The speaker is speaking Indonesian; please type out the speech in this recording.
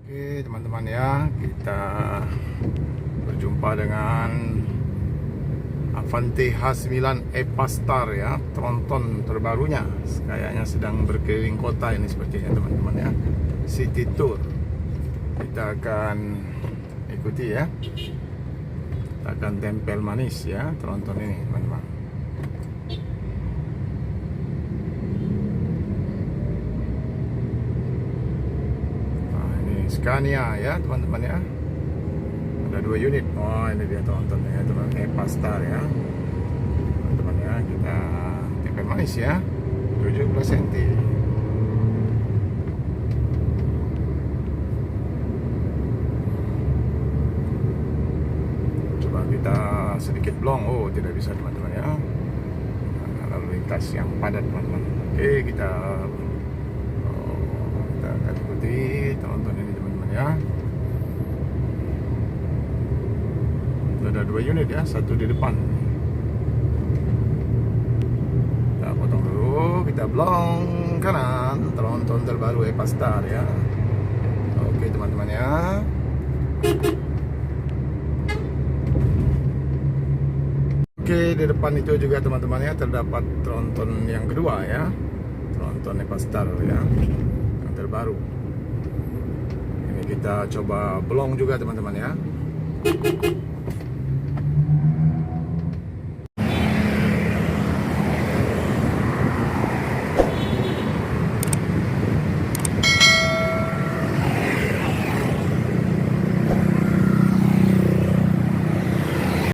Oke teman-teman ya, kita berjumpa dengan Avante H9 Epastar ya, tronton terbarunya. Kayaknya sedang berkeliling kota ini sepertinya teman-teman ya, city tour. Kita akan ikuti ya, kita akan tempel manis ya tronton ini teman-teman. Scania ya teman-teman ya, ada 2 unit. Oh ini dia trontonnya teman-teman, Epastar ya teman-teman ya. Kita tempel manis ya, 17 cm. Coba kita sedikit blong. Oh tidak bisa teman-teman ya, lalu lintas yang padat teman-teman. Oke kita akan ikuti tronton ini teman-teman ya. Ada 2 unit ya, satu di depan. Kita potong dulu, kita blong kanan, tronton terbaru Epastar ya. Oke teman-teman ya. Oke, di depan itu juga teman-teman ya terdapat tronton yang kedua ya, tronton Epastar ya, yang terbaru. Ini kita coba blong juga teman-teman ya.